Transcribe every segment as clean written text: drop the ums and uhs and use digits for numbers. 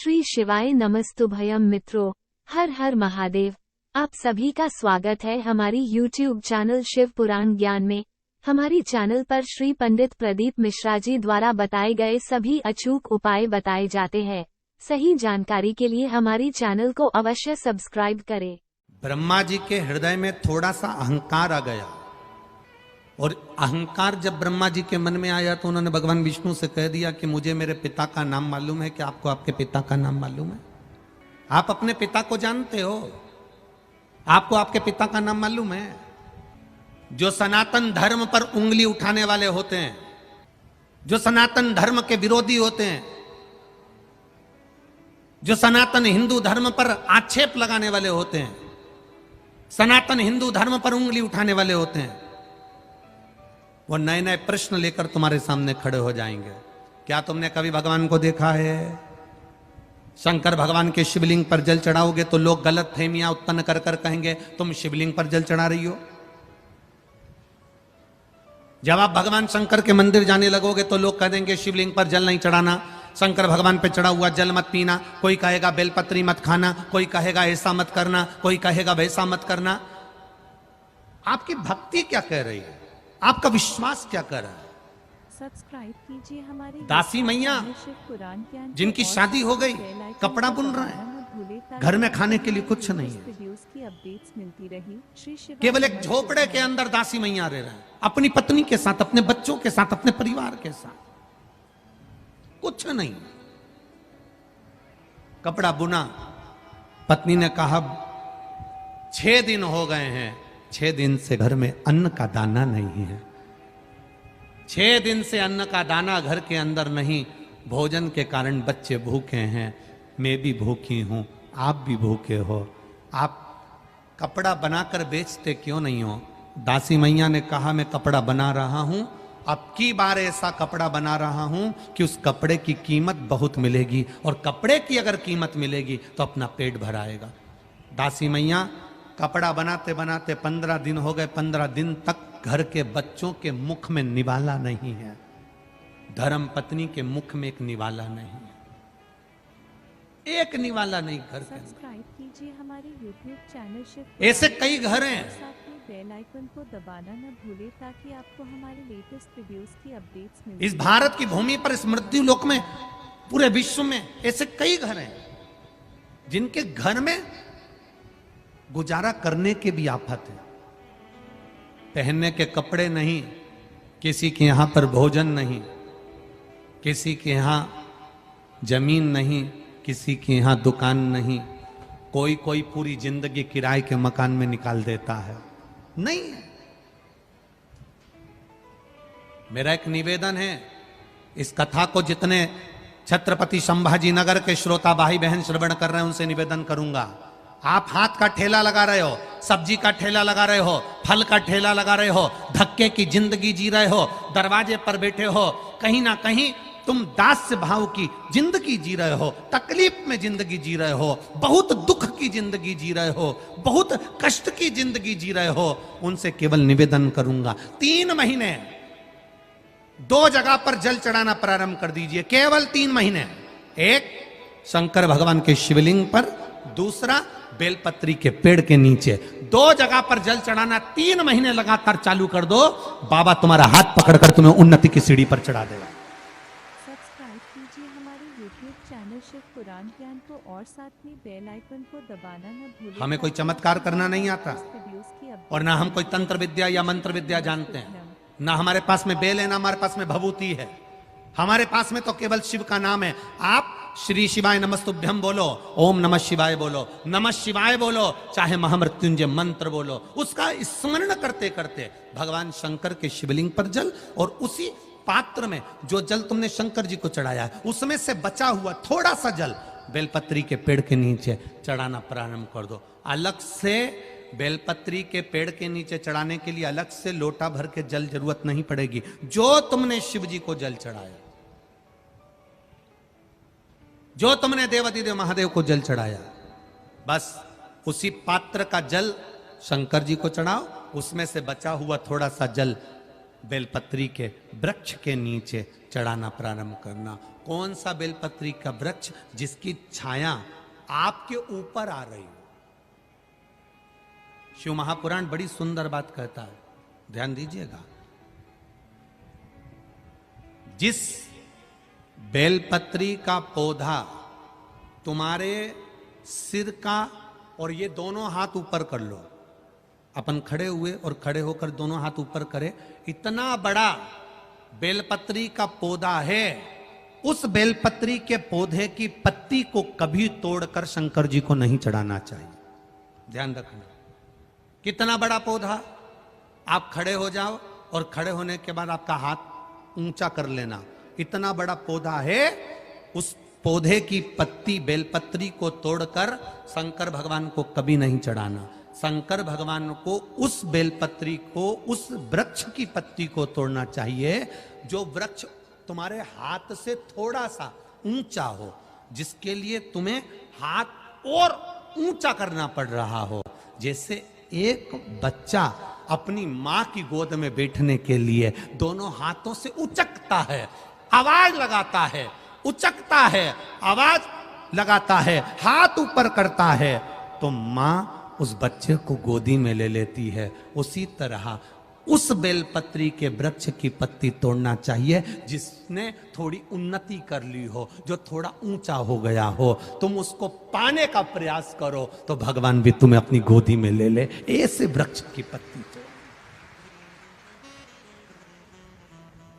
श्री शिवाय नमस्तुभयम मित्रों, हर हर महादेव। आप सभी का स्वागत है हमारी YouTube चैनल शिव पुराण ज्ञान में। हमारी चैनल पर श्री पंडित प्रदीप मिश्रा जी द्वारा बताए गए सभी अचूक उपाय बताए जाते हैं। सही जानकारी के लिए हमारी चैनल को अवश्य सब्सक्राइब करें। ब्रह्मा जी के हृदय में थोड़ा सा अहंकार आ गया, और अहंकार जब ब्रह्मा जी के मन में आया तो उन्होंने भगवान विष्णु से कह दिया कि मुझे मेरे पिता का नाम मालूम है। कि आपको आपके पिता का नाम मालूम है? आप अपने पिता को जानते हो? आपको आपके पिता का नाम मालूम है? जो सनातन धर्म पर उंगली उठाने वाले होते हैं, जो सनातन धर्म के विरोधी होते हैं, जो सनातन हिंदू धर्म पर आक्षेप लगाने वाले होते हैं, सनातन हिंदू धर्म पर उंगली उठाने वाले होते हैं, वो नए नए प्रश्न लेकर तुम्हारे सामने खड़े हो जाएंगे। क्या तुमने कभी भगवान को देखा है? शंकर भगवान के शिवलिंग पर जल चढ़ाओगे तो लोग गलत फहमियां उत्पन्न कर कर कहेंगे तुम शिवलिंग पर जल चढ़ा रही हो। जब आप भगवान शंकर के मंदिर जाने लगोगे तो लोग कह देंगे शिवलिंग पर जल नहीं चढ़ाना, शंकर भगवान पे चढ़ा हुआ जल मत पीना, कोई कहेगा बेलपत्री मत खाना, कोई कहेगा ऐसा मत करना, कोई कहेगा वैसा मत करना। आपकी भक्ति क्या कह रही है? आपका विश्वास क्या कर रहा है? सब्सक्राइब कीजिए हमारे दासी मैया जिनकी शादी हो गई, कपड़ा बुन रहे हैं, घर में खाने के लिए कुछ नहीं है, केवल एक झोपड़े के अंदर दासी मैया रह रहे हैं, अपनी पत्नी के साथ, अपने बच्चों के साथ, अपने परिवार के साथ, कुछ नहीं। कपड़ा बुना। पत्नी ने कहा 6 दिन हो गए हैं, 6 दिन से घर में अन्न का दाना नहीं है। 6 दिन से अन्न का दाना घर के अंदर नहीं, भोजन के कारण बच्चे भूखे हैं, मैं भी भूखी हूं, आप भी भूखे हो। आप कपड़ा बनाकर बेचते क्यों नहीं हो? दासी मैया ने कहा मैं कपड़ा बना रहा हूं, अब की बार ऐसा कपड़ा बना रहा हूं कि उस कपड़े की कीमत बहुत मिलेगी, और कपड़े की अगर कीमत मिलेगी तो अपना पेट भराएगा। दासी मैया कपड़ा बनाते बनाते 15 दिन हो गए, 15 दिन तक घर के बच्चों के मुख में निवाला नहीं है, धर्म पत्नी के मुख में एक निवाला नहीं है, एक निवाला नहीं घर के। सब्सक्राइब कीजिए हमारे YouTube चैनल शिव। ऐसे कई घर हैं। साथ में बेल आइकन को दबाना न भूले ताकि आपको हमारे लेटेस्ट वीडियोस की अपडेट्स मिल। इस भारत की भूमि पर, इस मृत्यु लोक में, पूरे विश्व में ऐसे कई घर हैं जिनके घर में गुजारा करने के भी आफत है। पहनने के कपड़े नहीं, किसी के यहां पर भोजन नहीं, किसी के यहां जमीन नहीं, किसी के यहां दुकान नहीं, कोई कोई पूरी जिंदगी किराए के मकान में निकाल देता है। नहीं है। मेरा एक निवेदन है, इस कथा को जितने छत्रपति संभाजी नगर के श्रोता भाई बहन श्रवण कर रहे हैं उनसे निवेदन करूंगा, आप हाथ का ठेला लगा रहे हो, सब्जी का ठेला लगा रहे हो, फल का ठेला लगा रहे हो, धक्के की जिंदगी जी रहे हो, दरवाजे पर बैठे हो, कहीं ना कहीं तुम दास्य भाव की जिंदगी जी रहे हो, तकलीफ में जिंदगी जी रहे हो, बहुत दुख की जिंदगी जी रहे हो, बहुत कष्ट की जिंदगी जी रहे हो, उनसे केवल निवेदन करूंगा 3 महीने 2 जगह पर जल चढ़ाना प्रारंभ कर दीजिए। केवल 3 महीने। एक शंकर भगवान के शिवलिंग पर, दूसरा बेलपत्री के पेड़ के नीचे। 2 जगह पर जल चढ़ाना 3 महीने लगातार चालू कर दो, बाबा तुम्हारा हाथ पकड़कर तुम्हें उन्नति की सीढ़ी पर चढ़ा देगा। सब्सक्राइब कीजिए हमारे YouTube चैनल शिव पुराण ज्ञान को, और साथ में बेल आइकन को दबाना न भूलें। हमें कोई चमत्कार करना नहीं आता, वीडियोस की अपडेट्स और ना हम कोई तंत्र विद्या या मंत्र विद्या जानते हैं, ना हमारे पास में बेल है, ना हमारे पास में भभूति है, हमारे पास में तो केवल शिव का नाम है। आप श्री शिवाय नमस्तुभ्यम बोलो, ओम नमः शिवाय बोलो, नमः शिवाय बोलो, चाहे महामृत्युंजय मंत्र बोलो, उसका स्मरण करते करते भगवान शंकर के शिवलिंग पर जल, और उसी पात्र में जो जल तुमने शंकर जी को चढ़ाया है उसमें से बचा हुआ थोड़ा सा जल बेलपत्री के पेड़ के नीचे चढ़ाना प्रारंभ कर दो। अलग से बेलपत्री के पेड़ के नीचे चढ़ाने के लिए अलग से लोटा भर के जल जरूरत नहीं पड़ेगी। जो तुमने शिव जी को जल चढ़ाया, जो तुमने देवाधिदेव महादेव को जल चढ़ाया, बस उसी पात्र का जल शंकर जी को चढ़ाओ, उसमें से बचा हुआ थोड़ा सा जल बेलपत्री के वृक्ष के नीचे चढ़ाना प्रारंभ करना। कौन सा बेलपत्री का वृक्ष जिसकी छाया आपके ऊपर आ रही हो। शिव महापुराण बड़ी सुंदर बात कहता है, ध्यान दीजिएगा। जिस बेलपत्री का पौधा तुम्हारे सिर का, और ये दोनों हाथ ऊपर कर लो, अपन खड़े हुए और खड़े होकर दोनों हाथ ऊपर करे, इतना बड़ा बेलपत्री का पौधा है, उस बेलपत्री के पौधे की पत्ती को कभी तोड़कर शंकर जी को नहीं चढ़ाना चाहिए। ध्यान रखना, कितना बड़ा पौधा। आप खड़े हो जाओ और खड़े होने के बाद आपका हाथ ऊंचा कर लेना, इतना बड़ा पौधा है, उस पौधे की पत्ती बेलपत्री को तोड़कर शंकर भगवान को कभी नहीं चढ़ाना। शंकर भगवान को उस बेलपत्री को, उस वृक्ष की पत्ती को तोड़ना चाहिए जो वृक्ष तुम्हारे हाथ से थोड़ा सा ऊंचा हो, जिसके लिए तुम्हें हाथ और ऊंचा करना पड़ रहा हो। जैसे एक बच्चा अपनी मां की गोद में बैठने के लिए दोनों हाथों से उचकता है, आवाज लगाता है, उचकता है, आवाज लगाता है, हाथ ऊपर करता है, तो मां उस बच्चे को गोदी में ले लेती है। उसी तरह उस बेलपत्री के वृक्ष की पत्ती तोड़ना चाहिए जिसने थोड़ी उन्नति कर ली हो, जो थोड़ा ऊंचा हो गया हो। तुम उसको पाने का प्रयास करो तो भगवान भी तुम्हें अपनी गोदी में ले ले। ऐसे वृक्ष की पत्ती तोड़।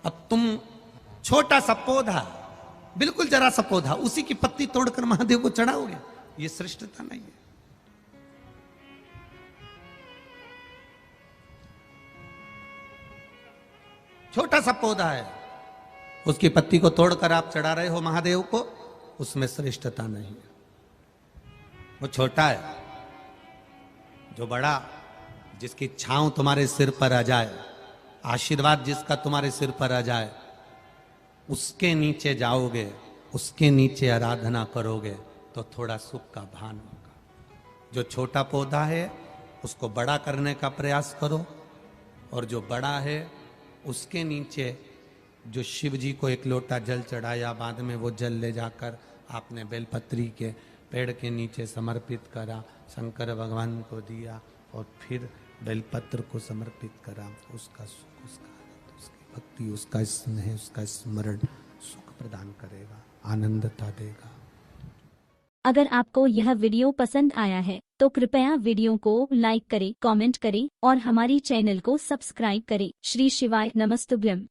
अब तुम छोटा सा पौधा, बिल्कुल जरा सा पौधा, उसी की पत्ती तोड़कर महादेव को चढ़ाओगे, ये श्रेष्ठता नहीं है। छोटा सा पौधा है, उसकी पत्ती को तोड़कर आप चढ़ा रहे हो महादेव को, उसमें श्रेष्ठता नहीं है। वो छोटा है, जो बड़ा, जिसकी छांव तुम्हारे सिर पर आ जाए, आशीर्वाद जिसका तुम्हारे सिर पर आ जाए, उसके नीचे जाओगे, उसके नीचे आराधना करोगे तो थोड़ा सुख का भान होगा। जो छोटा पौधा है उसको बड़ा करने का प्रयास करो, और जो बड़ा है उसके नीचे जो शिव जी को एक लोटा जल चढ़ाया, बाद में वो जल ले जाकर आपने बेलपत्री के पेड़ के नीचे समर्पित करा, शंकर भगवान को दिया और फिर बेलपत्र को समर्पित करा, उसका सुख, उसका आनंद, उसकी भक्ति, उसका स्नेह, उसका स्मरण सुख प्रदान करेगा, आनंदता देगा। अगर आपको यह वीडियो पसंद आया है तो कृपया वीडियो को लाइक करें, कमेंट करें और हमारी चैनल को सब्सक्राइब करें। श्री शिवाय नमस्तुभ्यम।